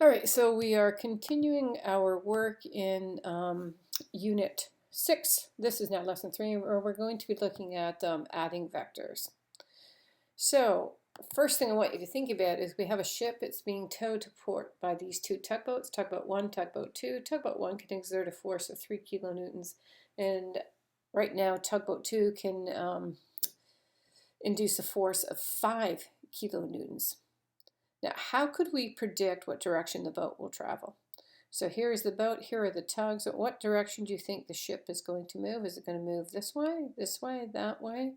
All right, so we are continuing our work in Unit 6. This is now Lesson 3, where we're going to be looking at adding vectors. So first thing I want you to think about is we have a ship. It's being towed to port by these two tugboats, tugboat 1, tugboat 2. Tugboat 1 can exert a force of 3 kilonewtons, and right now tugboat 2 can induce a force of 5 kilonewtons. Now, how could we predict what direction the boat will travel? So here is the boat, here are the tugs. What direction do you think the ship is going to move? Is it going to move this way, that way?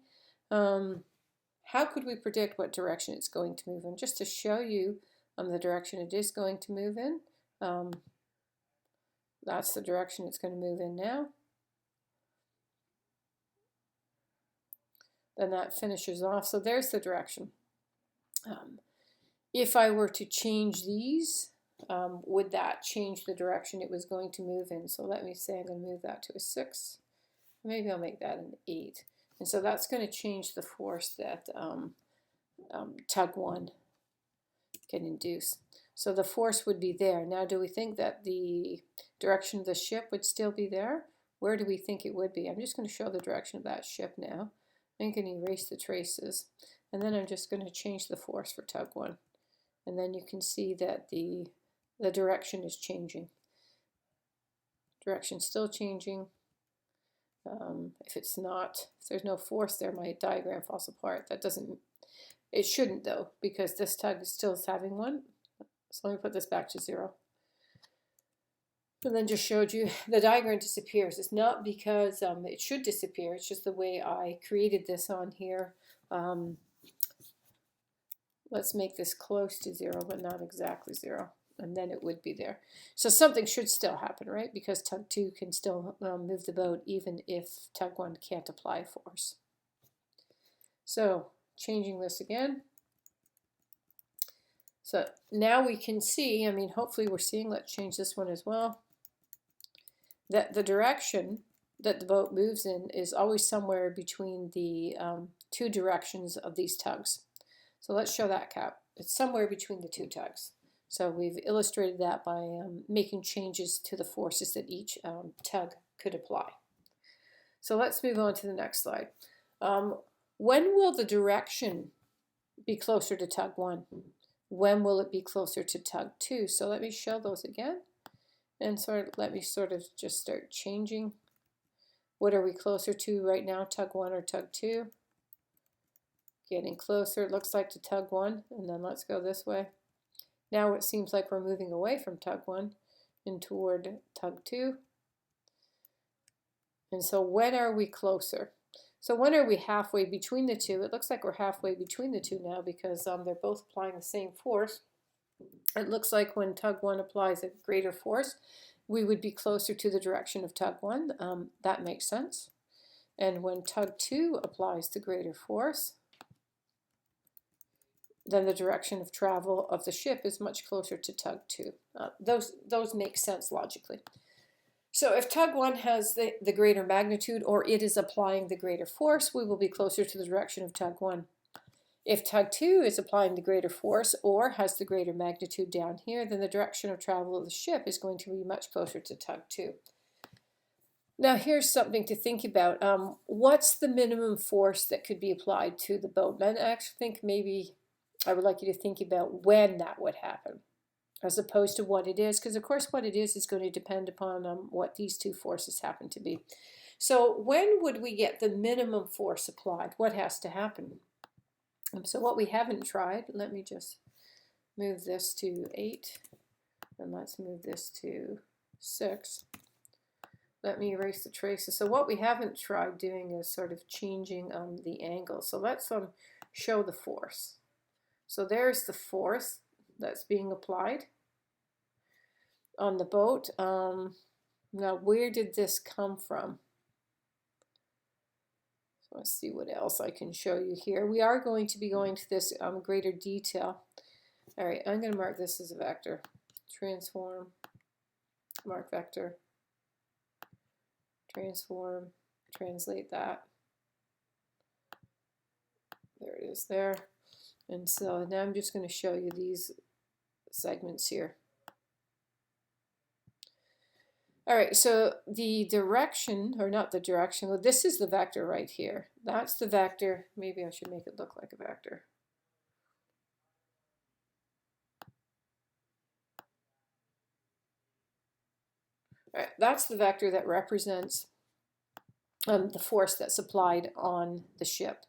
How could we predict what direction it's going to move in? Just to show you the direction it is going to move in. That's the direction it's going to move in now. Then that finishes off. So there's the direction. If I were to change these, would that change the direction it was going to move in? So let me say I'm going to move that to a 6. Maybe I'll make that an 8. And so that's going to change the force that tug 1 can induce. So the force would be there. Now, do we think that the direction of the ship would still be there? Where do we think it would be? I'm just going to show the direction of that ship now. I'm going to erase the traces. And then I'm just going to change the force for tug 1. And then you can see that the direction is changing. Direction's still changing. If it's not, if there's no force there, my diagram falls apart. That doesn't, it shouldn't though, because this tug is still having one. So let me put this back to 0. And then just showed you the diagram disappears. It's not because it should disappear. It's just the way I created this on here. Let's make this close to 0, but not exactly 0. And then it would be there. So something should still happen, right? Because tug 2 can still move the boat even if tug 1 can't apply force. So changing this again. So now we can see, I mean, hopefully we're seeing, let's change this one as well, that the direction that the boat moves in is always somewhere between the two directions of these tugs. So let's show that cap. It's somewhere between the two tugs. So we've illustrated that by making changes to the forces that each tug could apply. So let's move on to the next slide. When will the direction be closer to tug 1? When will it be closer to tug 2? So let me show those again. And let me just start changing. What are we closer to right now, tug 1 or tug 2? Getting closer, it looks like, to tug 1, and then let's go this way. Now it seems like we're moving away from tug 1 and toward tug 2. And so when are we closer? So when are we halfway between the two? It looks like we're halfway between the two now because they're both applying the same force. It looks like when tug 1 applies a greater force, we would be closer to the direction of tug 1. That makes sense. And when tug 2 applies the greater force, then the direction of travel of the ship is much closer to tug 2. Those make sense logically. So if tug 1 has the greater magnitude, or it is applying the greater force, we will be closer to the direction of tug 1. If tug 2 is applying the greater force or has the greater magnitude down here, then the direction of travel of the ship is going to be much closer to tug 2. Now here's something to think about. What's the minimum force that could be applied to the boat? And I actually think maybe I would like you to think about when that would happen, as opposed to what it is, because of course what it is going to depend upon what these two forces happen to be. So when would we get the minimum force applied? What has to happen? So what we haven't tried, let me just move this to 8, and let's move this to 6. Let me erase the traces. So what we haven't tried doing is sort of changing the angle. So let's show the force. So there's the force that's being applied on the boat. Now, where did this come from? So let's see what else I can show you here. We are going to be going to this greater detail. All right, I'm going to mark this as a vector. Transform, mark vector, transform, translate that. There it is there. And so now I'm just going to show you these segments here. All right, so the direction, or not the direction, well, this is the vector right here. That's the vector. Maybe I should make it look like a vector. All right, that's the vector that represents the force that's applied on the ship.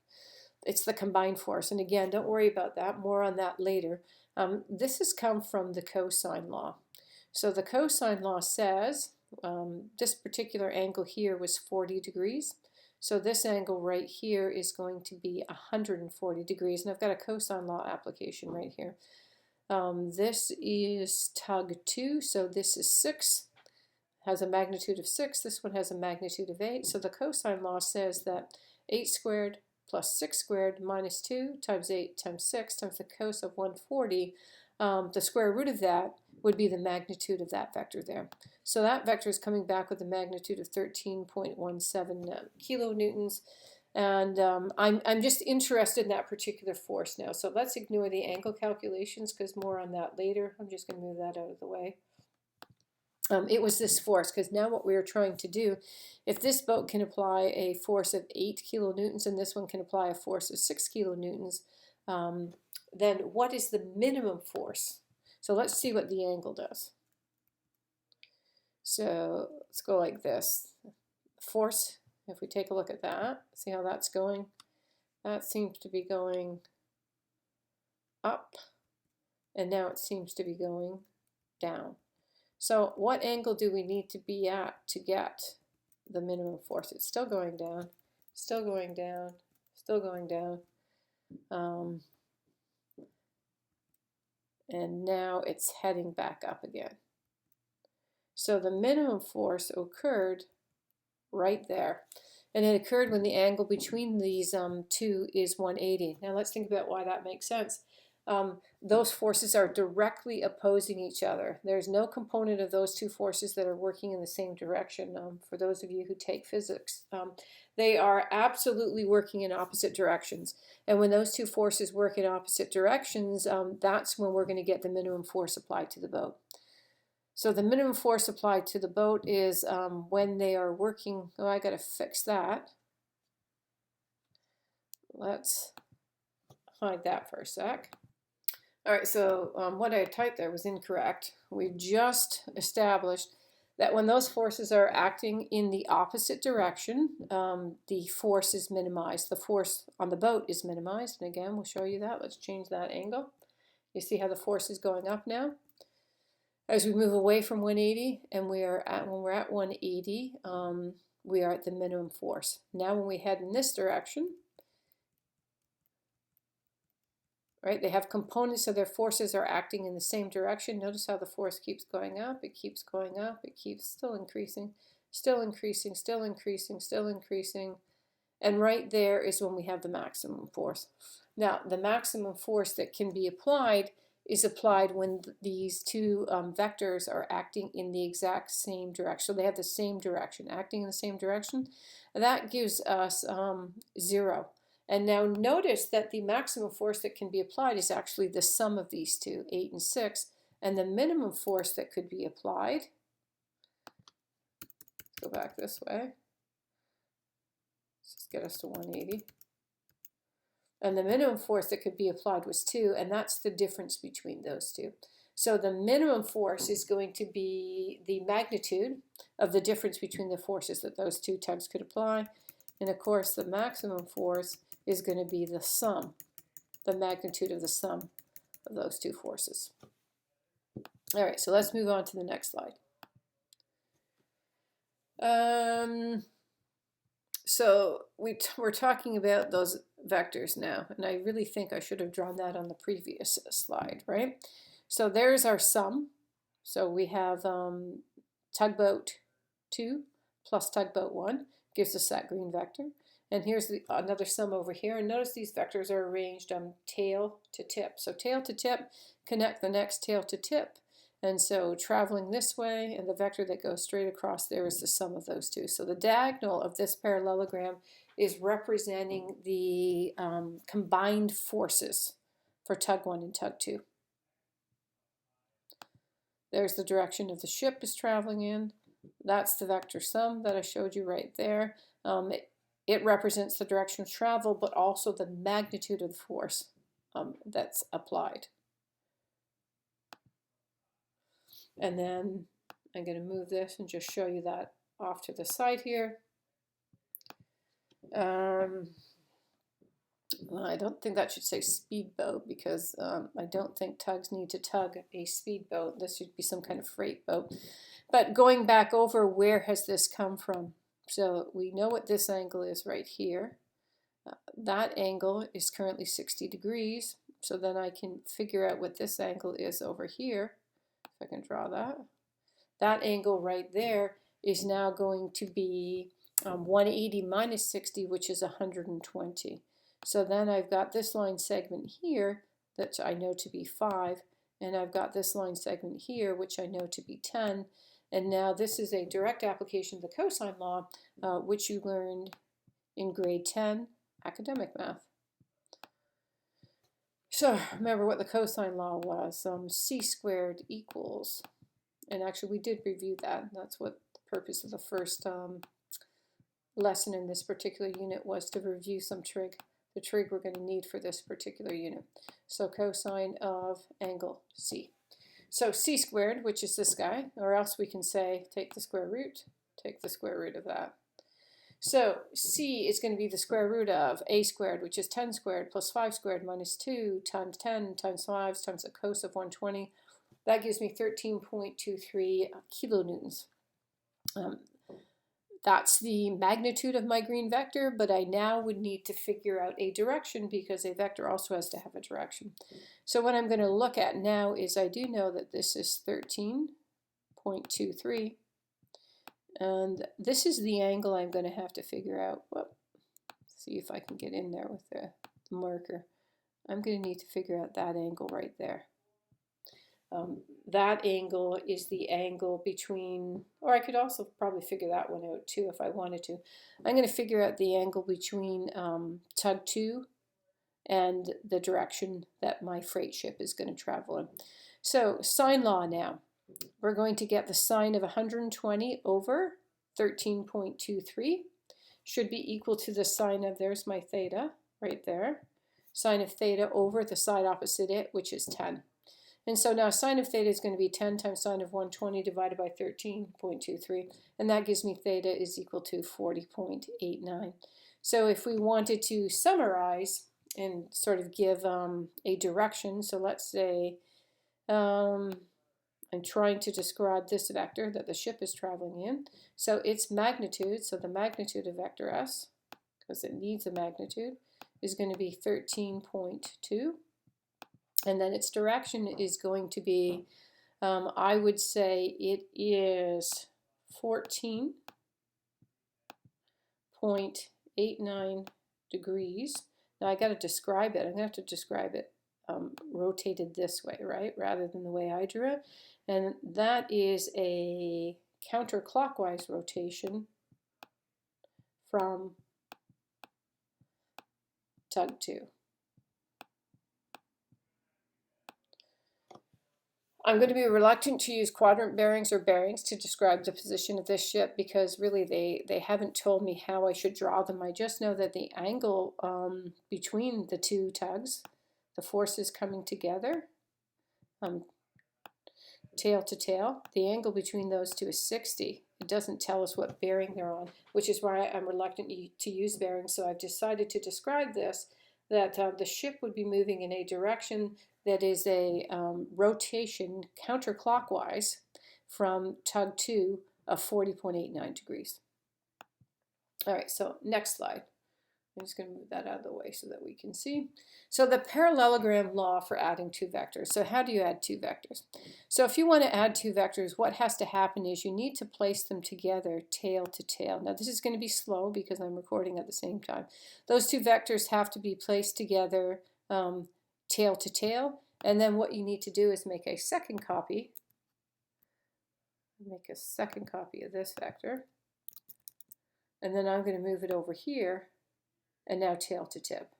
It's the combined force. And again, don't worry about that. More on that later. This has come from the cosine law. So the cosine law says this particular angle here was 40 degrees. So this angle right here is going to be 140 degrees. And I've got a cosine law application right here. This is tug 2, so this is 6. Has a magnitude of 6. This one has a magnitude of 8. So the cosine law says that 8 squared plus 6 squared minus 2 times 8 times 6 times the cos of 140, the square root of that would be the magnitude of that vector there. So that vector is coming back with a magnitude of 13.17 kilonewtons. And I'm just interested in that particular force now. So let's ignore the angle calculations because more on that later. I'm just going to move that out of the way. It was this force, because now what we are trying to do, if this boat can apply a force of 8 kilonewtons and this one can apply a force of 6 kilonewtons, then what is the minimum force? So let's see what the angle does. So let's go like this. Force, if we take a look at that, see how that's going? That seems to be going up, and now it seems to be going down. So what angle do we need to be at to get the minimum force? It's still going down, still going down, still going down. And now it's heading back up again. So the minimum force occurred right there. And it occurred when the angle between these two is 180. Now let's think about why that makes sense. Those forces are directly opposing each other. There's no component of those two forces that are working in the same direction. For those of you who take physics, they are absolutely working in opposite directions. And when those two forces work in opposite directions, that's when we're going to get the minimum force applied to the boat. So the minimum force applied to the boat is when they are working. Oh, I got to fix that. Let's hide that for a sec. All right, so what I typed there was incorrect. We just established that when those forces are acting in the opposite direction, the force is minimized. The force on the boat is minimized. And again, we'll show you that. Let's change that angle. You see how the force is going up now? As we move away from 180, and when we're at 180, we are at the minimum force. Now when we head in this direction, right, they have components, so their forces are acting in the same direction. Notice how the force keeps going up, it keeps going up, it keeps still increasing, still increasing, still increasing, still increasing. And right there is when we have the maximum force. Now, the maximum force that can be applied is applied when these two vectors are acting in the exact same direction. So they have the same direction, acting in the same direction. That gives us 0. And now notice that the maximum force that can be applied is actually the sum of these two, 8 and 6. And the minimum force that could be applied, go back this way, let's just get us to 180. And the minimum force that could be applied was 2, and that's the difference between those two. So the minimum force is going to be the magnitude of the difference between the forces that those two tugs could apply. And of course, the maximum force is going to be the sum, the magnitude of the sum of those two forces. All right, so let's move on to the next slide. So we're talking about those vectors now, and I really think I should have drawn that on the previous slide, right? So there's our sum. So we have tugboat 2 plus tugboat 1 gives us that green vector. And here's another sum over here. And notice these vectors are arranged tail to tip. So tail to tip, connect the next tail to tip. And so traveling this way, and the vector that goes straight across there is the sum of those two. So the diagonal of this parallelogram is representing the combined forces for tug 1 and tug 2. There's the direction of the ship is traveling in. That's the vector sum that I showed you right there. It represents the direction of travel, but also the magnitude of the force that's applied. And then I'm going to move this and just show you that off to the side here. Well, I don't think that should say speedboat because I don't think tugs need to tug a speedboat. This should be some kind of freight boat. But going back over, where has this come from? So we know what this angle is right here. That angle is currently 60 degrees. So then I can figure out what this angle is over here. If I can draw that. That angle right there is now going to be 180 minus 60, which is 120. So then I've got this line segment here that I know to be 5, and I've got this line segment here, which I know to be 10. And now this is a direct application of the cosine law, which you learned in grade 10 academic math. So remember what the cosine law was. C squared equals, and actually we did review that. That's what the purpose of the first lesson in this particular unit was, to review some trig. The trig we're going to need for this particular unit. So cosine of angle C. So C squared, which is this guy, or else we can say take the square root of that. So C is going to be the square root of A squared, which is 10 squared, plus 5 squared minus 2 times 10 times 5 times the cos of 120. That gives me 13.23 kilonewtons. That's the magnitude of my green vector, but I now would need to figure out a direction because a vector also has to have a direction. So what I'm going to look at now is I do know that this is 13.23, and this is the angle I'm going to have to figure out. Whoop. See if I can get in there with the marker. I'm going to need to figure out that angle right there. That angle is the angle between, or I could also probably figure that one out too if I wanted to. I'm going to figure out the angle between tug 2 and the direction that my freight ship is going to travel in. So sine law now. We're going to get the sine of 120 over 13.23 should be equal to the sine of, there's my theta right there, sine of theta over the side opposite it, which is 10. And so now sine of theta is going to be 10 times sine of 120 divided by 13.23, and that gives me theta is equal to 40.89. So if we wanted to summarize and sort of give a direction, so let's say I'm trying to describe this vector that the ship is traveling in. So its magnitude, so the magnitude of vector S, because it needs a magnitude, is going to be 13.2. And then its direction is going to be, I would say it is 14.89 degrees. Now I got to describe it. I'm going to have to describe it rotated this way, right, rather than the way I drew it. And that is a counterclockwise rotation from tug 2. I'm going to be reluctant to use quadrant bearings or bearings to describe the position of this ship because really they haven't told me how I should draw them. I just know that the angle between the two tugs, the forces coming together, tail to tail, the angle between those two is 60. It doesn't tell us what bearing they're on, which is why I'm reluctant to use bearings. So I've decided to describe this, that the ship would be moving in a direction that is a rotation counterclockwise from tug 2 of 40.89 degrees. All right, so next slide. I'm just going to move that out of the way so that we can see. So the parallelogram law for adding two vectors. So how do you add two vectors? So if you want to add two vectors, what has to happen is you need to place them together tail to tail. Now this is going to be slow because I'm recording at the same time. Those two vectors have to be placed together tail to tail, and then what you need to do is make a second copy. Make a second copy of this vector, and then I'm going to move it over here, and now tail to tip.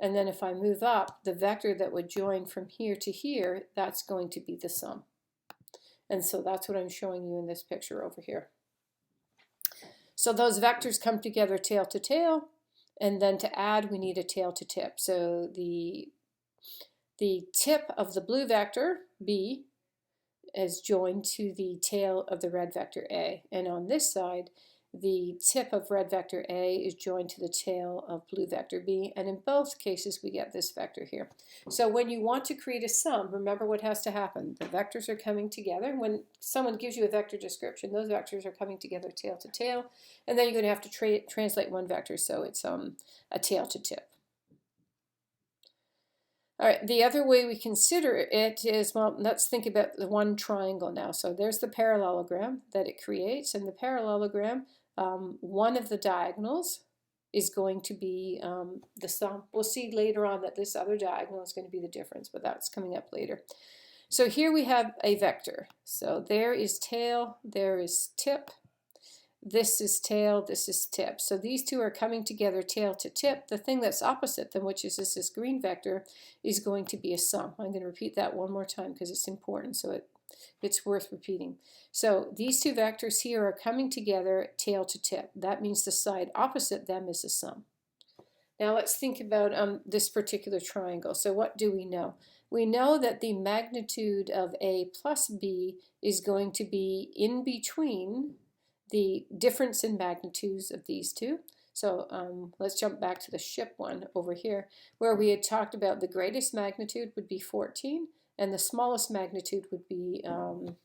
And then if I move up, the vector that would join from here to here, that's going to be the sum. And so that's what I'm showing you in this picture over here. So those vectors come together tail to tail, and then to add we need a tail to tip. So the tip of the blue vector, B, is joined to the tail of the red vector A. And on this side, the tip of red vector A is joined to the tail of blue vector B. And in both cases, we get this vector here. So when you want to create a sum, remember what has to happen. The vectors are coming together. When someone gives you a vector description, those vectors are coming together tail to tail. And then you're going to have to translate one vector, so it's a tail to tip. All right, the other way we consider it is, well, let's think about the one triangle now. So there's the parallelogram that it creates, and the parallelogram, one of the diagonals is going to be the sum. We'll see later on that this other diagonal is going to be the difference, but that's coming up later. So here we have a vector. So there is tail, there is tip. This is tail, this is tip. So these two are coming together tail to tip. The thing that's opposite them, which is this green vector, is going to be a sum. I'm going to repeat that one more time because it's important, so it's worth repeating. So these two vectors here are coming together tail to tip. That means the side opposite them is a sum. Now let's think about this particular triangle. So what do we know? We know that the magnitude of A plus B is going to be in between the difference in magnitudes of these two. So let's jump back to the ship one over here, where we had talked about the greatest magnitude would be 14, and the smallest magnitude would be 2.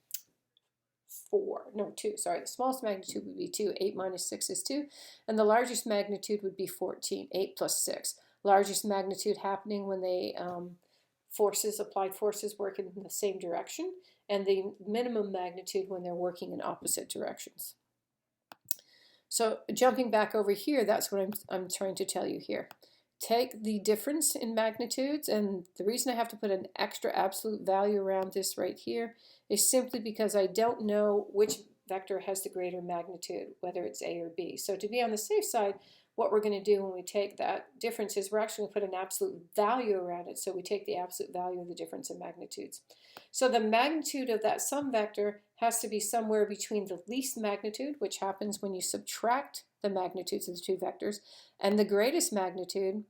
Sorry, the smallest magnitude would be 2. 8 minus 6 is 2. And the largest magnitude would be 14. 8 plus 6. Largest magnitude happening when they applied forces work in the same direction, and the minimum magnitude when they're working in opposite directions. So jumping back over here, that's what I'm trying to tell you here. Take the difference in magnitudes, and the reason I have to put an extra absolute value around this right here is simply because I don't know which vector has the greater magnitude, whether it's A or B. So to be on the safe side, what we're going to do when we take that difference is we're actually going to put an absolute value around it. So we take the absolute value of the difference in magnitudes. So the magnitude of that sum vector has to be somewhere between the least magnitude, which happens when you subtract the magnitudes of the two vectors, and the greatest magnitude,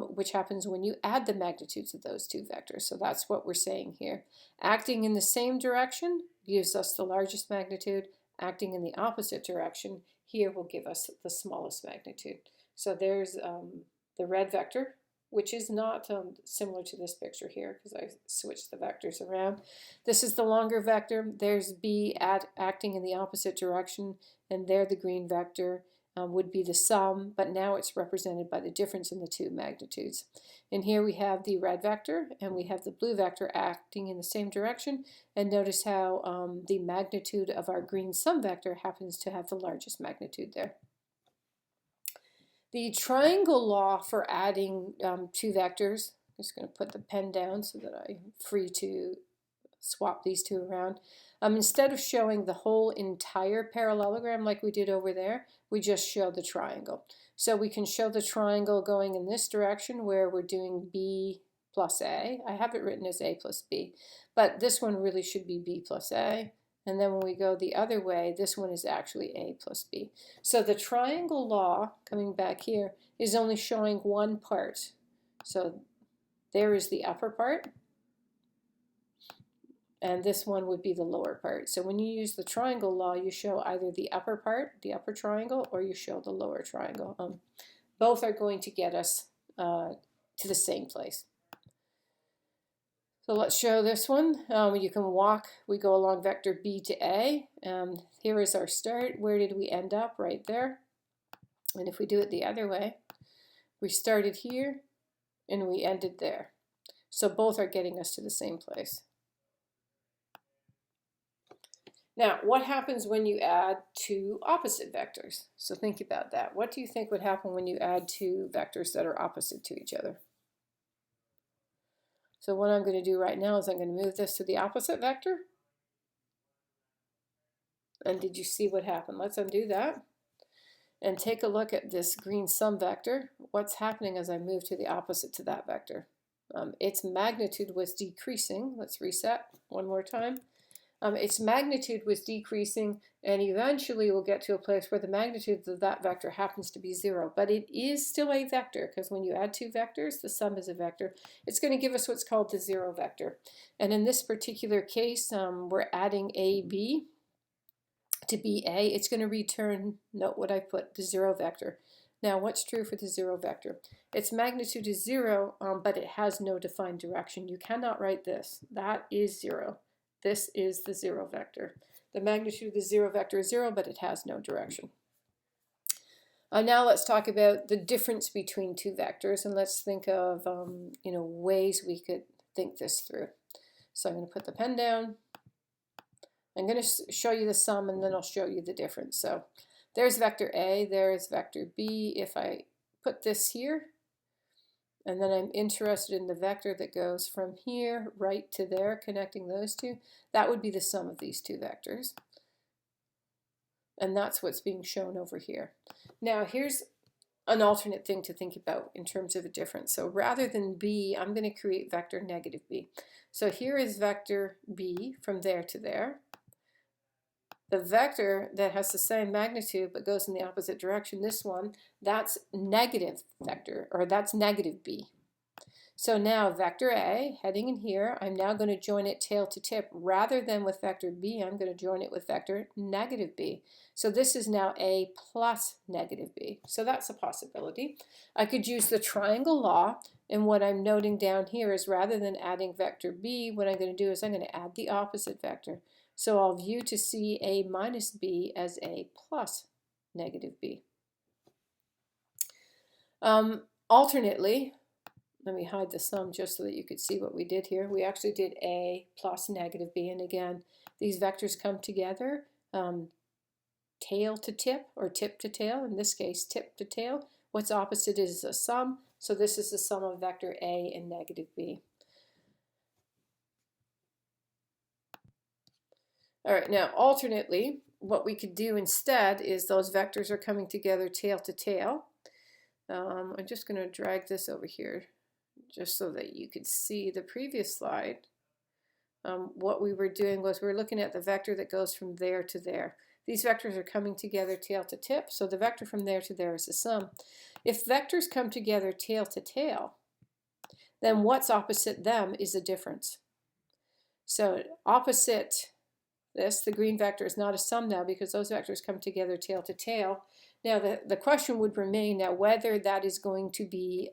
which happens when you add the magnitudes of those two vectors. So that's what we're saying here. Acting in the same direction gives us the largest magnitude. Acting in the opposite direction here will give us the smallest magnitude. So there's the red vector, which is not similar to this picture here because I switched the vectors around. This is the longer vector. There's B acting in the opposite direction, and there the green vector would be the sum, but now it's represented by the difference in the two magnitudes. And here we have the red vector and we have the blue vector acting in the same direction, and notice how the magnitude of our green sum vector happens to have the largest magnitude there. The triangle law for adding two vectors, I'm just going to put the pen down so that I'm free to swap these two around. Instead of showing the whole entire parallelogram like we did over there, we just show the triangle. So we can show the triangle going in this direction where we're doing B plus A. I have it written as A plus B, but this one really should be B plus A. And then when we go the other way, this one is actually A plus B. So the triangle law, coming back here, is only showing one part. So there is the upper part, and this one would be the lower part. So when you use the triangle law, you show either the upper part, the upper triangle, or you show the lower triangle. Both are going to get us to the same place. So let's show this one. You can walk, we go along vector B to A. Here is our start. Where did we end up? Right there. And if we do it the other way, we started here and we ended there. So both are getting us to the same place. Now, what happens when you add two opposite vectors? So think about that. What do you think would happen when you add two vectors that are opposite to each other? So what I'm going to do right now is I'm going to move this to the opposite vector. And did you see what happened? Let's undo that and take a look at this green sum vector. What's happening as I move to the opposite to that vector? Its magnitude was decreasing. Let's reset one more time. its magnitude was decreasing, and eventually we'll get to a place where the magnitude of that vector happens to be 0. But it is still a vector, because when you add two vectors, the sum is a vector. It's going to give us what's called the 0 vector. And in this particular case, we're adding AB to BA. It's going to return, note what I put, the 0 vector. Now, what's true for the 0 vector? Its magnitude is 0, but it has no defined direction. You cannot write this. That is 0. This is the 0 vector. The magnitude of the 0 vector is 0, but it has no direction. Now let's talk about the difference between two vectors, and let's think of ways we could think this through. So I'm going to put the pen down. I'm going to show you the sum, and then I'll show you the difference. So there's vector A, there's vector B. If I put this here, and then I'm interested in the vector that goes from here right to there, connecting those two, that would be the sum of these two vectors. And that's what's being shown over here. Now here's an alternate thing to think about in terms of a difference. So rather than B, I'm going to create vector negative B. So here is vector B from there to there. The vector that has the same magnitude but goes in the opposite direction, this one, that's negative vector, or that's negative B. So now vector A, heading in here, I'm now going to join it tail to tip. Rather than with vector B, I'm going to join it with vector negative B. So this is now A plus negative B. So that's a possibility. I could use the triangle law, and what I'm noting down here is rather than adding vector B, what I'm going to do is I'm going to add the opposite vector. So I'll view to see A minus B as A plus negative B. Alternately, let me hide the sum just so that you could see what we did here. We actually did A plus negative B, and again, these vectors come together tail to tip, or tip to tail, in this case tip to tail. What's opposite is a sum, so this is the sum of vector A and negative B. All right, now alternately, what we could do instead is those vectors are coming together tail to tail. I'm just going to drag this over here just so that you could see the previous slide. What we were doing was we were looking at the vector that goes from there to there. These vectors are coming together tail to tip, so the vector from there to there is the sum. If vectors come together tail to tail, then what's opposite them is a difference. So opposite this, the green vector, is not a sum now because those vectors come together tail to tail. Now the question would remain now whether that is going to be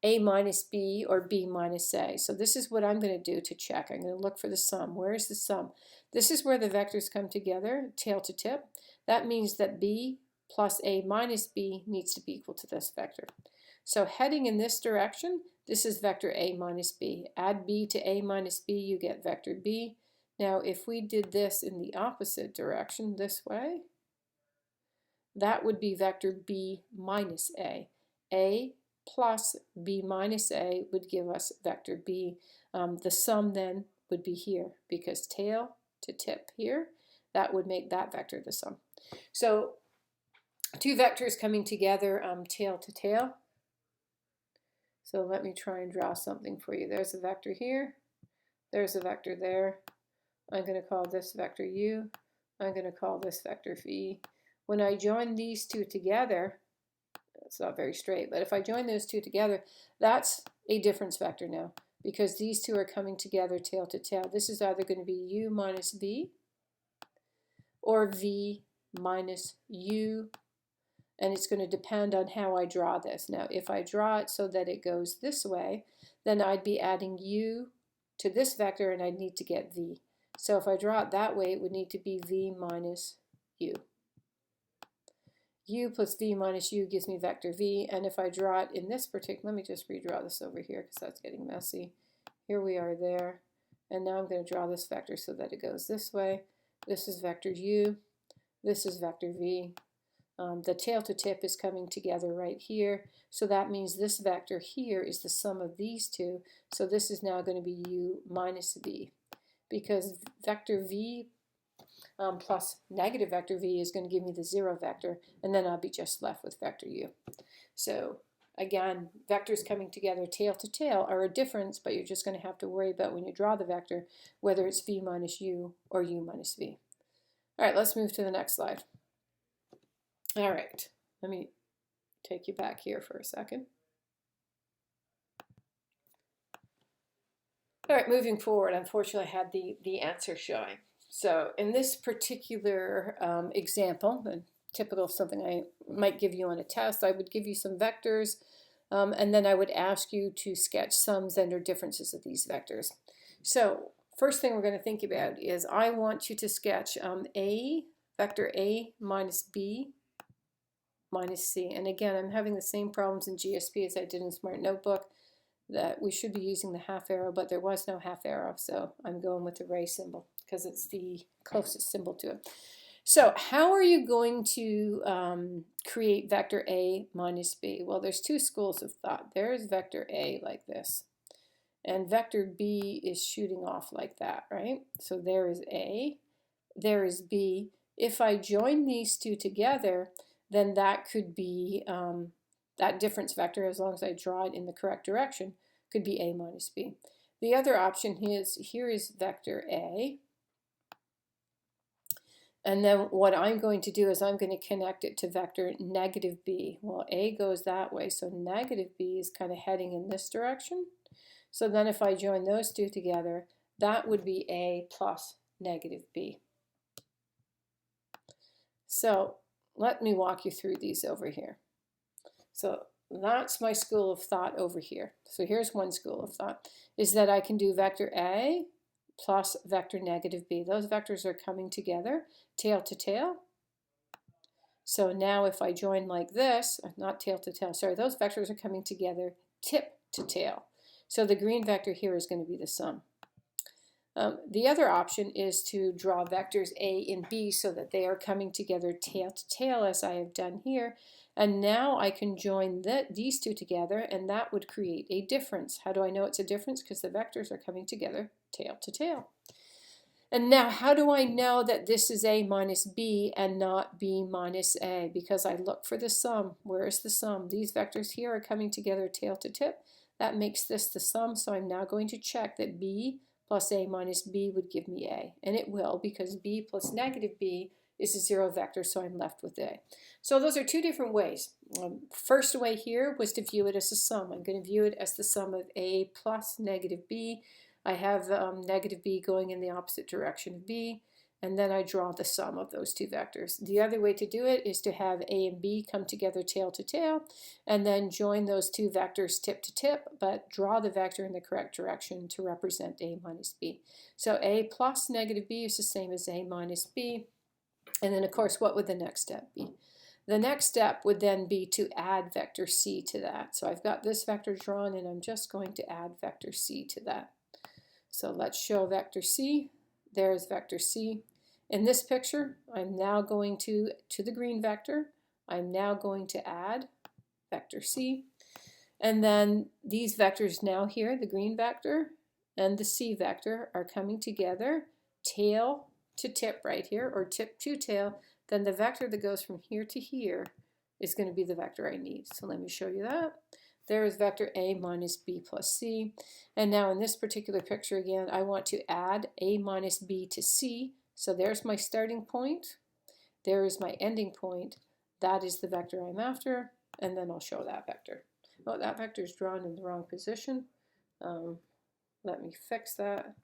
A minus B or B minus A. So this is what I'm going to do to check. I'm going to look for the sum. Where is the sum? This is where the vectors come together tail to tip. That means that B plus A minus B needs to be equal to this vector. So heading in this direction, this is vector A minus B. Add B to A minus B, you get vector B. Now if we did this in the opposite direction, this way, that would be vector B minus A. A plus B minus A would give us vector B. The sum then would be here because tail to tip here, that would make that vector the sum. So two vectors coming together tail to tail. So let me try and draw something for you. There's a vector here. There's a vector there. I'm going to call this vector U. I'm going to call this vector V. When I join these two together, it's not very straight, but if I join those two together, that's a difference vector now because these two are coming together tail to tail. This is either going to be U minus V or V minus U, and it's going to depend on how I draw this. Now, if I draw it so that it goes this way, then I'd be adding U to this vector and I'd need to get V. So if I draw it that way, it would need to be V minus U. U plus V minus U gives me vector V, and if I draw it in this particular, let me just redraw this over here because that's getting messy. Here we are there, and now I'm going to draw this vector so that it goes this way. This is vector U, this is vector V. The tail to tip is coming together right here, so that means this vector here is the sum of these two, so this is now going to be U minus V, because vector V plus negative vector V is going to give me the 0 vector, and then I'll be just left with vector U. So again, vectors coming together tail to tail are a difference, but you're just going to have to worry about when you draw the vector whether it's v minus u or u minus v. All right, let's move to the next slide. All right, let me take you back here for a second. All right, moving forward, unfortunately I had the answer showing. So in this particular example, typical of something I might give you on a test, I would give you some vectors, and then I would ask you to sketch sums and or differences of these vectors. So first thing we're going to think about is I want you to sketch vector A minus B minus C. And again, I'm having the same problems in GSP as I did in Smart Notebook, that we should be using the half arrow, but there was no half arrow, so I'm going with the ray symbol because it's the closest symbol to it. So how are you going to create vector A minus B? Well, there's two schools of thought. There's vector A like this, and vector B is shooting off like that, right? So there is A, there is B. If I join these two together, then that could be that difference vector, as long as I draw it in the correct direction, could be A minus B. The other option is, here is vector A. And then what I'm going to do is I'm going to connect it to vector negative B. Well, A goes that way, so negative B is kind of heading in this direction. So then if I join those two together, that would be A plus negative B. So let me walk you through these over here. So that's my school of thought over here. So here's one school of thought, is that I can do vector A plus vector negative B. Those vectors are coming together, tail to tail. So now if I join like this, not tail to tail, sorry, those vectors are coming together, tip to tail. So the green vector here is going to be the sum. The other option is to draw vectors A and B so that they are coming together tail to tail, as I have done here. And now I can join these two together, and that would create a difference. How do I know it's a difference? Because the vectors are coming together tail to tail. And now how do I know that this is A minus B and not B minus A? Because I look for the sum. Where is the sum? These vectors here are coming together tail to tip. That makes this the sum, so I'm now going to check that B plus A minus B would give me A. And it will, because B plus negative B is a zero vector, so I'm left with A. So those are two different ways. First way here was to view it as a sum. I'm going to view it as the sum of A plus negative B. I have negative B going in the opposite direction of B, and then I draw the sum of those two vectors. The other way to do it is to have A and B come together tail to tail, and then join those two vectors tip to tip, but draw the vector in the correct direction to represent A minus B. So A plus negative B is the same as A minus B. And then, of course, what would the next step be? The next step would then be to add vector C to that. So I've got this vector drawn, and I'm just going to add vector C to that. So let's show vector C. There's vector C. In this picture, I'm now going to the green vector, I'm now going to add vector C. And then these vectors now here, the green vector and the C vector, are coming together tail to tip right here, or tip to tail. Then the vector that goes from here to here is going to be the vector I need. So let me show you that. There is vector A minus B plus C. And now in this particular picture again, I want to add A minus B to C. So there's my starting point. There is my ending point. That is the vector I'm after. And then I'll show that vector. Oh, that vector is drawn in the wrong position. Let me fix that.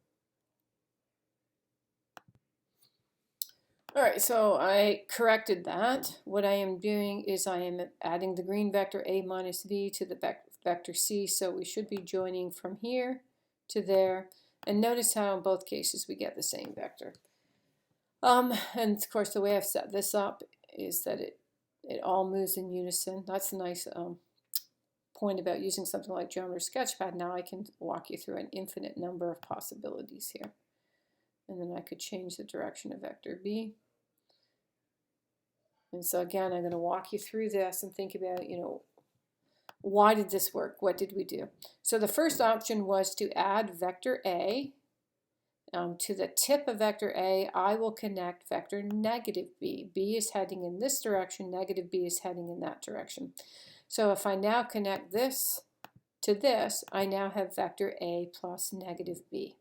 All right, so I corrected that. What I am doing is I am adding the green vector A minus B to the vector C, so we should be joining from here to there. And notice how in both cases we get the same vector. And of course the way I've set this up is that it all moves in unison. That's a nice point about using something like Geometry Sketchpad. Now I can walk you through an infinite number of possibilities here. And then I could change the direction of vector B. And so again, I'm going to walk you through this and think about, why did this work? What did we do? So the first option was to add vector A. To the tip of vector A, I will connect vector negative B. B is heading in this direction, negative B is heading in that direction. So if I now connect this to this, I now have vector A plus negative B.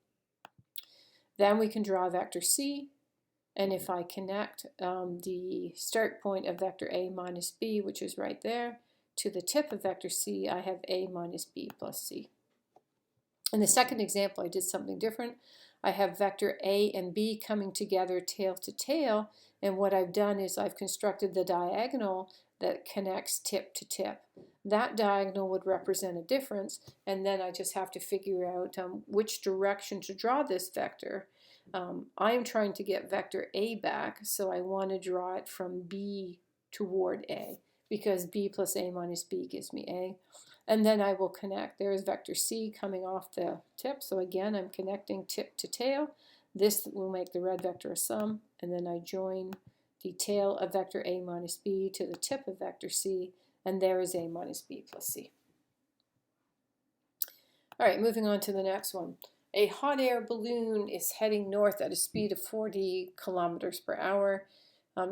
Then we can draw vector C, and if I connect the start point of vector A minus B, which is right there, to the tip of vector C, I have A minus B plus C. In the second example, I did something different. I have vector A and B coming together tail to tail, and what I've done is I've constructed the diagonal that connects tip to tip. That diagonal would represent a difference, and then I just have to figure out which direction to draw this vector. I am trying to get vector A back, so I want to draw it from B toward A, because B plus A minus B gives me A. And then I will connect. There's vector C coming off the tip. So again, I'm connecting tip to tail. This will make the red vector a sum. And then I join the tail of vector A minus B to the tip of vector C. And there is A minus B plus C. All right, moving on to the next one. A hot air balloon is heading north at a speed of 40 kilometers per hour.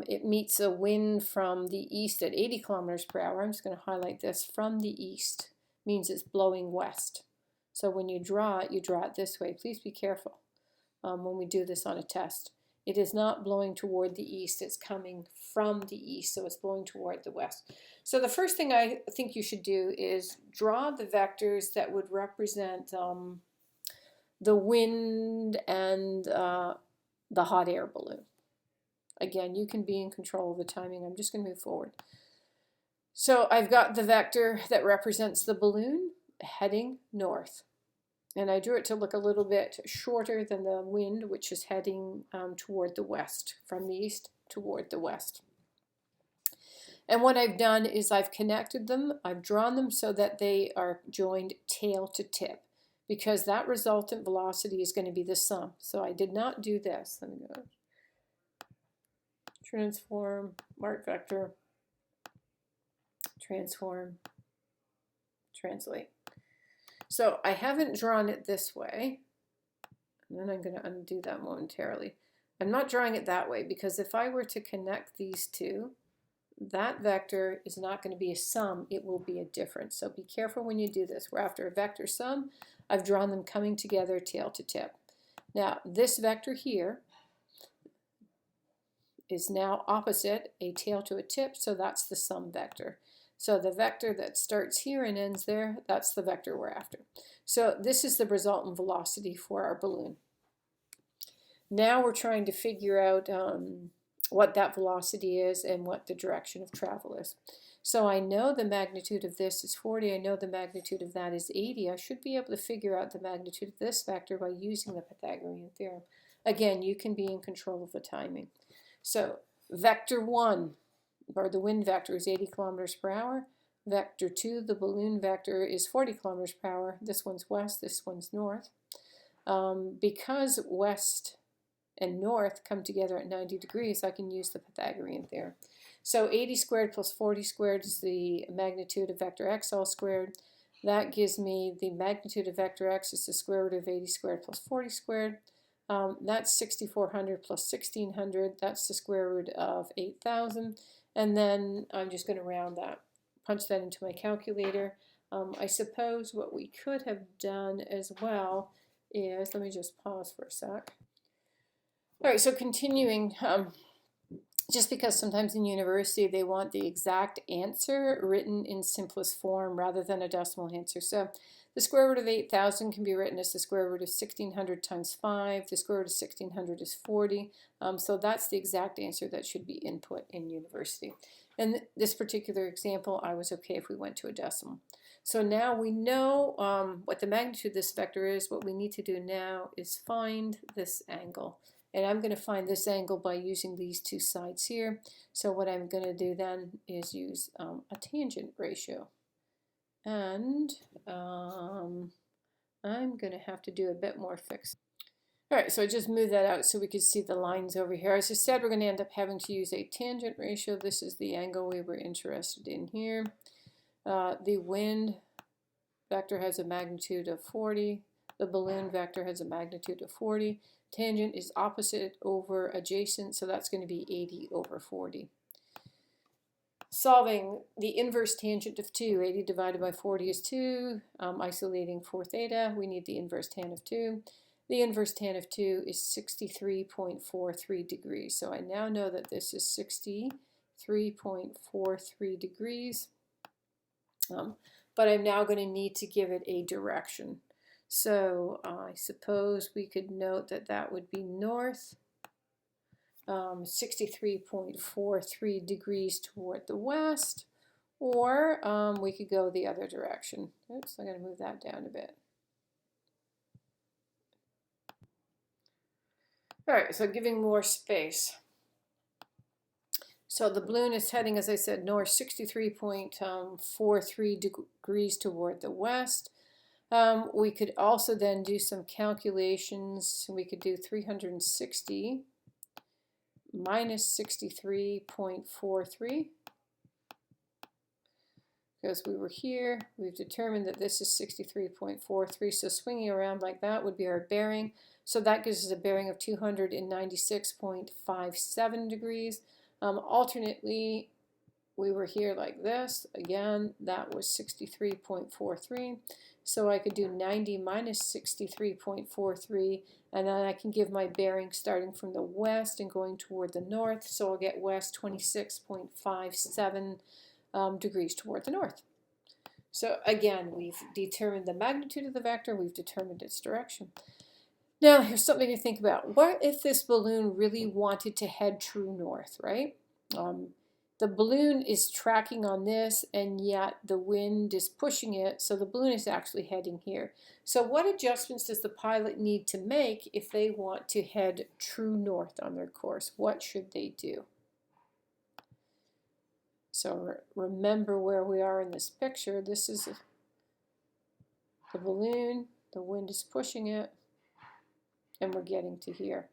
It meets a wind from the east at 80 kilometers per hour. I'm just going to highlight this. From the east means it's blowing west. So when you draw it this way. Please be careful when we do this on a test. It is not blowing toward the east. It's coming from the east, so it's blowing toward the west. So the first thing I think you should do is draw the vectors that would represent the wind and the hot air balloon. Again, you can be in control of the timing. I'm just going to move forward. So I've got the vector that represents the balloon heading north. And I drew it to look a little bit shorter than the wind, which is heading toward the west, from the east toward the west. And what I've done is I've connected them. I've drawn them so that they are joined tail to tip, because that resultant velocity is going to be the sum. So I did not do this. Let me go. Transform, mark vector, transform, translate. So I haven't drawn it this way, and then I'm going to undo that momentarily. I'm not drawing it that way because if I were to connect these two, that vector is not going to be a sum, it will be a difference. So be careful when you do this. We're after a vector sum. I've drawn them coming together tail to tip. Now this vector here is now opposite a tail to a tip, so that's the sum vector. So the vector that starts here and ends there, that's the vector we're after. So this is the resultant velocity for our balloon. Now we're trying to figure out what that velocity is and what the direction of travel is. So I know the magnitude of this is 40, I know the magnitude of that is 80. I should be able to figure out the magnitude of this vector by using the Pythagorean theorem. Again, you can be in control of the timing. So vector 1, or the wind vector, is 80 kilometers per hour. Vector 2, the balloon vector, is 40 kilometers per hour. This one's west, this one's north. Because west and north come together at 90 degrees, I can use the Pythagorean theorem. So 80 squared plus 40 squared is the magnitude of vector x all squared. That gives me the magnitude of vector x is the square root of 80 squared plus 40 squared. That's 6,400 plus 1,600. That's the square root of 8,000. And then I'm just going to round that, punch that into my calculator. I suppose what we could have done as well is, let me just pause for a sec. All right, so continuing, just because sometimes in university they want the exact answer written in simplest form rather than a decimal answer. So the square root of 8,000 can be written as the square root of 1,600 times 5. The square root of 1,600 is 40. So that's the exact answer that should be input in university. In this particular example, I was okay if we went to a decimal. So now we know what the magnitude of this vector is. What we need to do now is find this angle. And I'm going to find this angle by using these two sides here. So what I'm going to do then is use a tangent ratio. And I'm going to have to do a bit more fixing. All right, so I just moved that out so we could see the lines over here. As I said, we're going to end up having to use a tangent ratio. This is the angle we were interested in here. The wind vector has a magnitude of 40. The balloon vector has a magnitude of 40. Tangent is opposite over adjacent, so that's going to be 80 over 40. solving the inverse tangent of 2. 80 divided by 40 is 2. Isolating 4 theta, we need the inverse tan of 2. The inverse tan of 2 is 63.43 degrees. So I now know that this is 63.43 degrees. But I'm now going to need to give it a direction. So I suppose we could note that that would be north, 63.43 degrees toward the west, or we could go the other direction. Oops, I'm going to move that down a bit. All right, so giving more space. So the balloon is heading, as I said, north 63.43 degrees toward the west. We could also then do some calculations. We could do 360 minus 63.43. Because we were here, we've determined that this is 63.43, so swinging around like that would be our bearing. So that gives us a bearing of 296.57 degrees. Alternately, we were here like this. Again, that was 63.43. So I could do 90 minus 63.43, and then I can give my bearing starting from the west and going toward the north. So I'll get west 26.57 degrees toward the north. So again, we've determined the magnitude of the vector, we've determined its direction. Now here's something to think about. What if this balloon really wanted to head true north, right? The balloon is tracking on this, and yet the wind is pushing it, so the balloon is actually heading here. So what adjustments does the pilot need to make if they want to head true north on their course? What should they do? So remember where we are in this picture. This is the balloon, the wind is pushing it, and we're getting to here.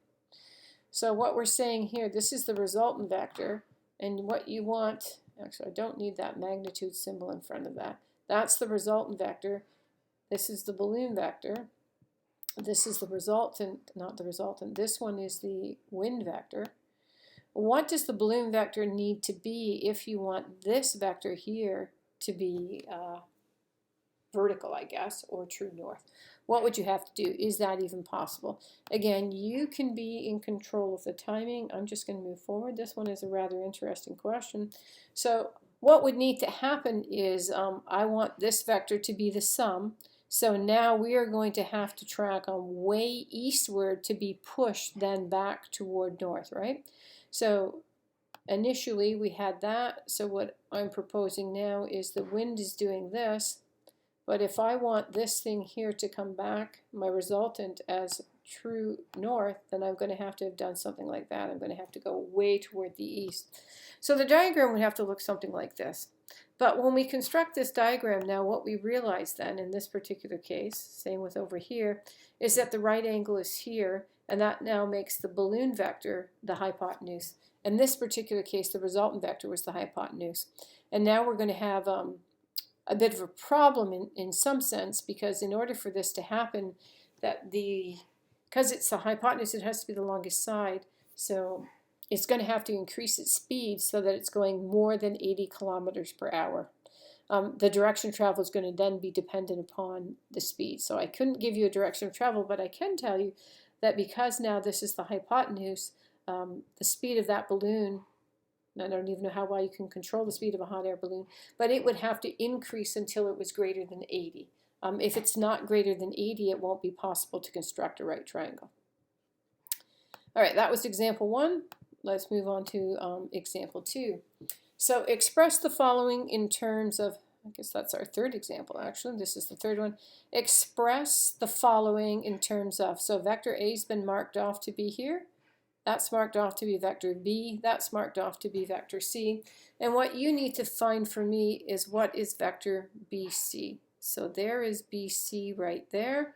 So what we're saying here, this is the resultant vector, and what you want, actually I don't need that magnitude symbol in front of that. That's the resultant vector. This is the balloon vector. This is the resultant, not the resultant. This one is the wind vector. What does the balloon vector need to be if you want this vector here to be vertical, I guess, or true north? What would you have to do? Is that even possible? Again, you can be in control of the timing. I'm just going to move forward. This one is a rather interesting question. So what would need to happen is I want this vector to be the sum. So now we are going to have to track on way eastward to be pushed then back toward north, right? So initially we had that, so what I'm proposing now is the wind is doing this, but if I want this thing here to come back, my resultant, as true north, then I'm going to have done something like that. I'm going to have to go way toward the east. So the diagram would have to look something like this. But when we construct this diagram now, what we realize then in this particular case, same with over here, is that the right angle is here, and that now makes the balloon vector the hypotenuse. In this particular case, the resultant vector was the hypotenuse. And now we're going to have a bit of a problem in some sense, because in order for this to happen, because it's the hypotenuse, it has to be the longest side. So it's going to have to increase its speed so that it's going more than 80 kilometers per hour. The direction of travel is going to then be dependent upon the speed. So I couldn't give you a direction of travel, but I can tell you that because now this is the hypotenuse, the speed of that balloon, and I don't even know how well you can control the speed of a hot air balloon, but it would have to increase until it was greater than 80. If it's not greater than 80, it won't be possible to construct a right triangle. All right, that was example 1. Let's move on to example 2. So express the following in terms of, I guess that's our third example actually, this is the third one. Express the following in terms of, so vector A has been marked off to be here, that's marked off to be vector B, that's marked off to be vector C, and what you need to find for me is what is vector BC. So there is BC right there.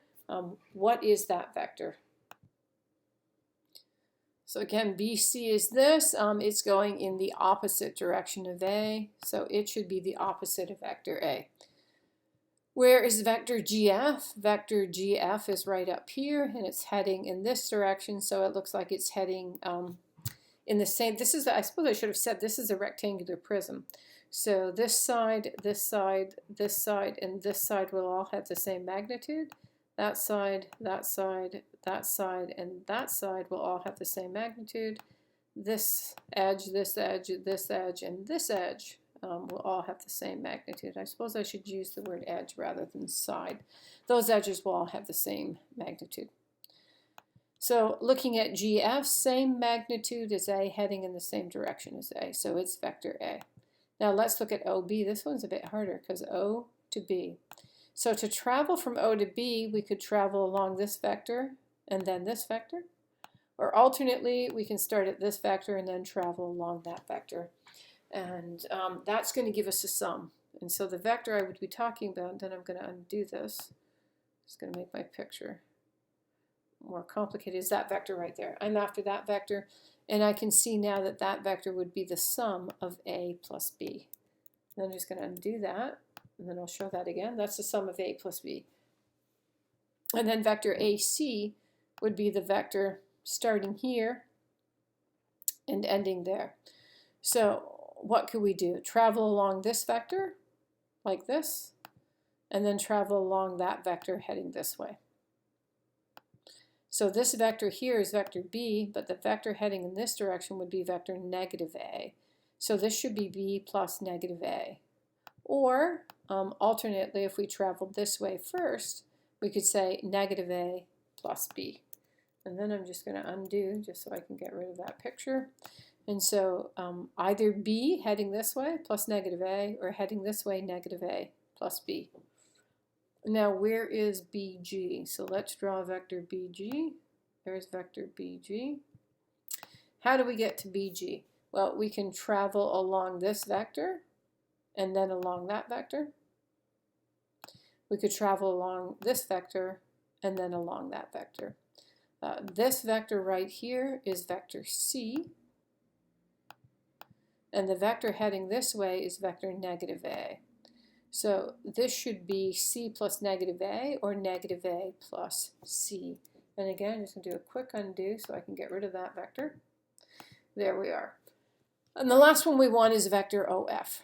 What is that vector? So again, BC is this. It's going in the opposite direction of A, so it should be the opposite of vector A. Where is vector GF? Vector GF is right up here, and it's heading in this direction, so it looks like it's heading in the same, this is, I suppose I should have said this is a rectangular prism. So this side, this side, this side, and this side will all have the same magnitude. That side, that side, that side, and that side will all have the same magnitude. This edge, this edge, this edge, and this edge will all have the same magnitude. I suppose I should use the word edge rather than side. Those edges will all have the same magnitude. So looking at GF, same magnitude as A, heading in the same direction as A, so it's vector A. Now let's look at OB. This one's a bit harder because O to B. So to travel from O to B, we could travel along this vector and then this vector. Or alternately, we can start at this vector and then travel along that vector. And that's going to give us a sum. And so the vector I would be talking about, then I'm going to undo this. It's going to make my picture more complicated, is that vector right there. I'm after that vector, and I can see now that that vector would be the sum of A plus B. And I'm just going to undo that, and then I'll show that again. That's the sum of A plus B. And then vector AC would be the vector starting here and ending there. So what could we do? Travel along this vector, like this, and then travel along that vector heading this way. So this vector here is vector B, but the vector heading in this direction would be vector negative A. So this should be B plus negative A. Or, alternately, if we traveled this way first, we could say negative A plus B. And then I'm just going to undo just so I can get rid of that picture. And so either B heading this way plus negative A, or heading this way negative A plus B. Now where is BG? So let's draw vector BG. There's vector BG. How do we get to BG? Well, we can travel along this vector and then along that vector. We could travel along this vector and then along that vector. This vector right here is vector C. And the vector heading this way is vector negative A. So this should be C plus negative A or negative A plus C. And again, I'm just going to do a quick undo so I can get rid of that vector. There we are. And the last one we want is vector OF.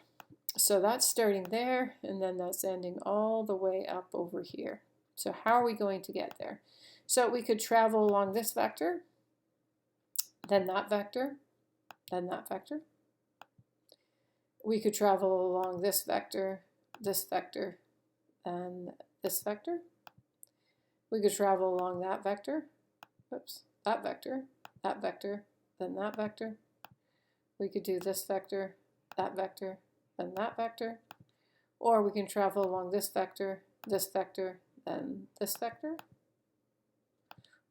So that's starting there, and then that's ending all the way up over here. So how are we going to get there? So we could travel along this vector, then that vector, then that vector. We could travel along this vector, and this vector. We could travel along that vector, oops, that vector, then that vector. We could do this vector, then that vector. Or we can travel along this vector, then this vector.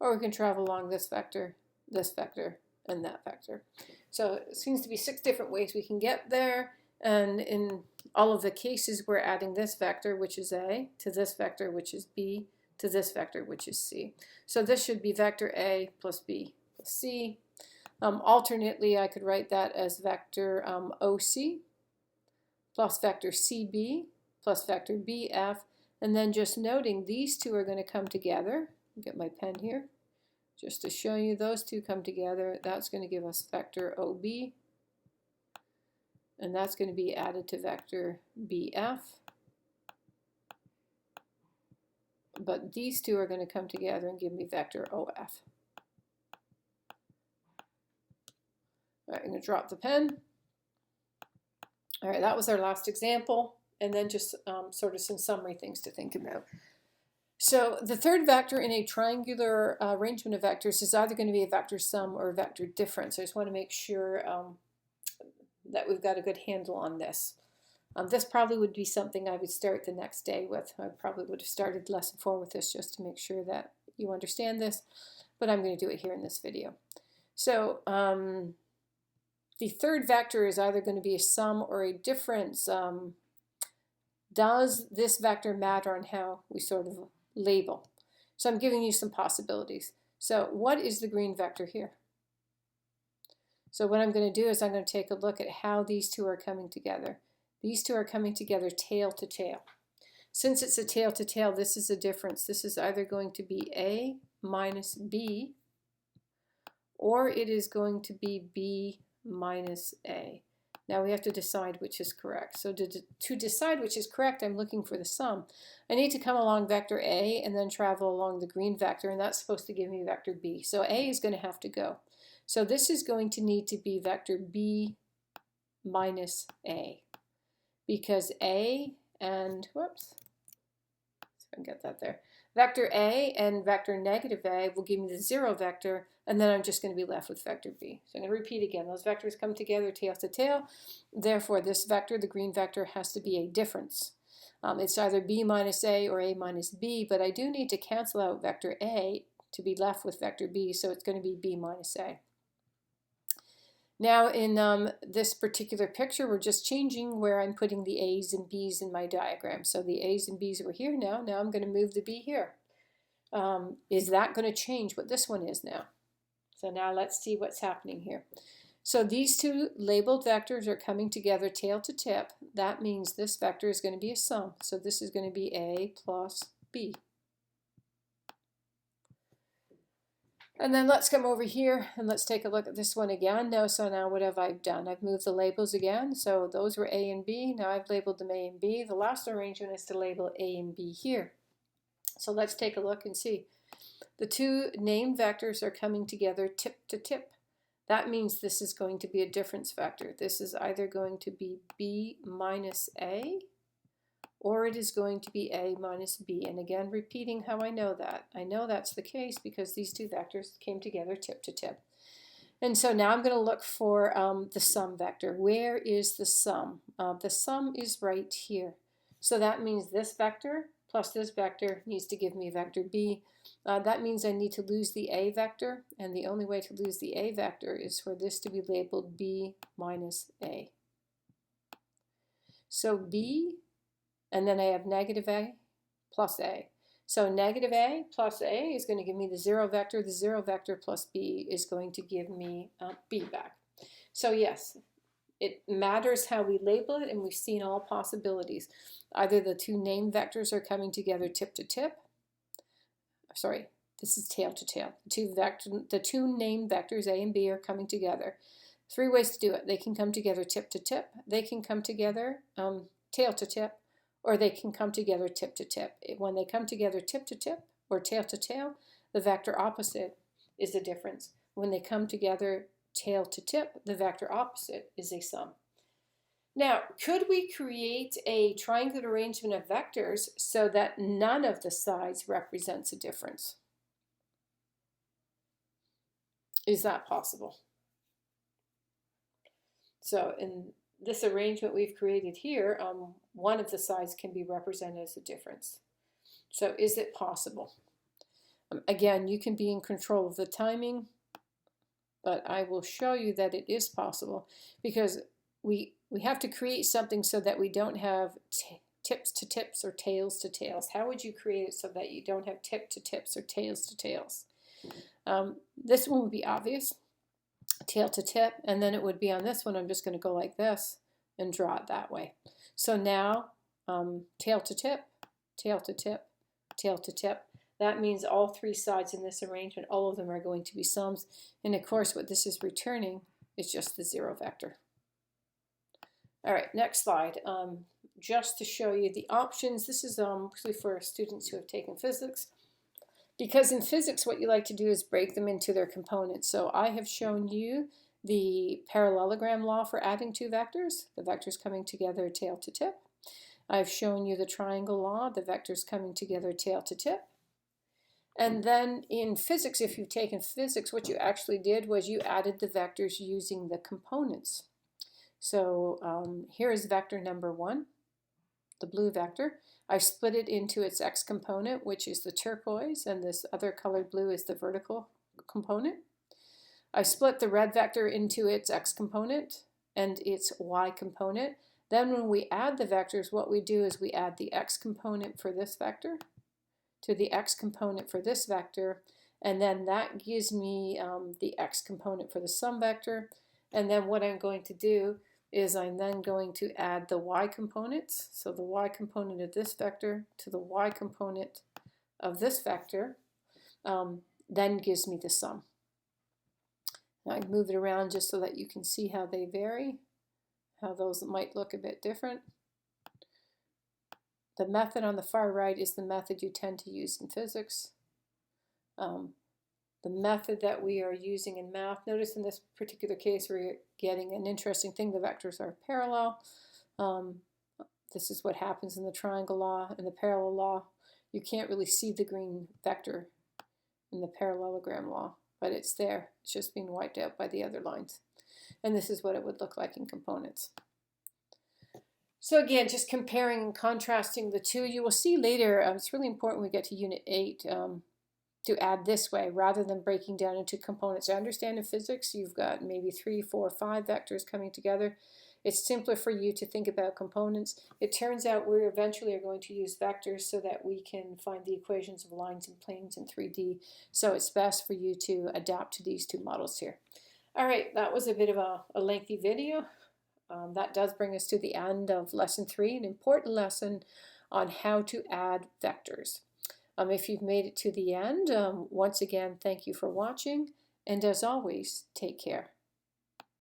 Or we can travel along this vector, and that vector. So it seems to be 6 different ways we can get there. And in all of the cases, we're adding this vector, which is A, to this vector, which is B, to this vector, which is C. So this should be vector A plus B plus C. Alternately, I could write that as vector OC plus vector CB plus vector BF. And then just noting these two are going to come together. I'll get my pen here just to show you those two come together. That's going to give us vector OB. And that's going to be added to vector BF. But these two are going to come together and give me vector OF. All right, I'm going to drop the pen. All right, that was our last example. And then just sort of some summary things to think about. So the third vector in a triangular arrangement of vectors is either going to be a vector sum or a vector difference. I just want to make sure that we've got a good handle on this. This probably would be something I would start the next day with. I probably would have started lesson 4 with this just to make sure that you understand this, but I'm going to do it here in this video. So the third vector is either going to be a sum or a difference. Does this vector matter on how we sort of label? So I'm giving you some possibilities. So what is the green vector here? So what I'm going to do is I'm going to take a look at how these two are coming together. These two are coming together tail to tail. Since it's a tail to tail, this is a difference. This is either going to be A minus B, or it is going to be B minus A. Now we have to decide which is correct. So to decide which is correct, I'm looking for the sum. I need to come along vector A and then travel along the green vector, and that's supposed to give me vector B. So A is going to have to go. So this is going to need to be vector B minus A, because A and, whoops, so I can get that there. Vector A and vector negative A will give me the 0 vector, and then I'm just going to be left with vector B. So I'm going to repeat again. Those vectors come together tail to tail. Therefore, this vector, the green vector, has to be a difference. It's either B minus A or A minus B, but I do need to cancel out vector A to be left with vector B, so it's going to be B minus A. Now in this particular picture, we're just changing where I'm putting the A's and B's in my diagram. So the A's and B's were here now. Now I'm going to move the B here. Is that going to change what this one is now? So now let's see what's happening here. So these two labeled vectors are coming together tail to tip. That means this vector is going to be a sum. So this is going to be A plus B. And then let's come over here and let's take a look at this one again. So now what have I done? I've moved the labels again. So those were A and B. Now I've labeled them A and B. The last arrangement is to label A and B here. So let's take a look and see. The two named vectors are coming together tip to tip. That means this is going to be a difference vector. This is either going to be B minus A, or it is going to be A minus B. And again, repeating how I know that. I know that's the case because these two vectors came together tip to tip. And so now I'm going to look for the sum vector. Where is the sum? The sum is right here. So that means this vector plus this vector needs to give me vector B. That means I need to lose the A vector, and the only way to lose the A vector is for this to be labeled B minus A. So B, and then I have negative A plus A. So negative A plus A is going to give me the 0 vector. The 0 vector plus B is going to give me B back. So yes, it matters how we label it, and we've seen all possibilities. Either the two named vectors are coming together tip to tip. Sorry, this is tail to tail. The two named vectors, A and B, are coming together. 3 ways to do it. They can come together tip to tip. They can come together tail to tip, or they can come together tip to tip. When they come together tip to tip or tail to tail, the vector opposite is the difference. When they come together tail to tip, the vector opposite is a sum. Now, could we create a triangular arrangement of vectors so that none of the sides represents a difference? Is that possible? So in this arrangement we've created here, one of the sides can be represented as a difference. So is it possible? Again, you can be in control of the timing, but I will show you that it is possible, because we have to create something so that we don't have tips to tips or tails to tails. How would you create it so that you don't have tip to tips or tails to tails? This one would be obvious, tail to tip, and then it would be on this one, I'm just going to go like this and draw it that way. So now tail to tip, tail to tip, tail to tip. That means all 3 sides in this arrangement, all of them are going to be sums. And of course, what this is returning is just the 0 vector. All right, next slide. Just to show you the options, this is mostly for students who have taken physics. Because in physics, what you like to do is break them into their components. So I have shown you the parallelogram law for adding 2 vectors, the vectors coming together tail to tip. I've shown you the triangle law, the vectors coming together tail to tip. And then in physics, if you've taken physics, what you actually did was you added the vectors using the components. So here is vector number 1, the blue vector. I split it into its x component, which is the turquoise, and this other colored blue is the vertical component. I split the red vector into its x component and its y component. Then when we add the vectors, what we do is we add the x component for this vector to the x component for this vector, and then that gives me the x component for the sum vector. And then what I'm going to do is I'm then going to add the y components, so the y component of this vector to the y component of this vector, then gives me the sum. Now I move it around just so that you can see how they vary. how those might look a bit different. The method on the far right is the method you tend to use in physics. The method that we are using in math, notice in this particular case we're getting an interesting thing, the vectors are parallel. This is what happens in the triangle law. In the parallel law, you can't really see the green vector in the parallelogram law, but it's there. It's just being wiped out by the other lines. And this is what it would look like in components. So again, just comparing and contrasting the two, you will see later, it's really important when we get to Unit 8 to add this way rather than breaking down into components. I understand in physics you've got maybe 3, 4, 5 vectors coming together. It's simpler for you to think about components. It turns out we eventually are going to use vectors so that we can find the equations of lines and planes in 3D. So it's best for you to adapt to these two models here. All right, that was a bit of a lengthy video. That does bring us to the end of Lesson 3, an important lesson on how to add vectors. If you've made it to the end, once again, thank you for watching, and as always, take care.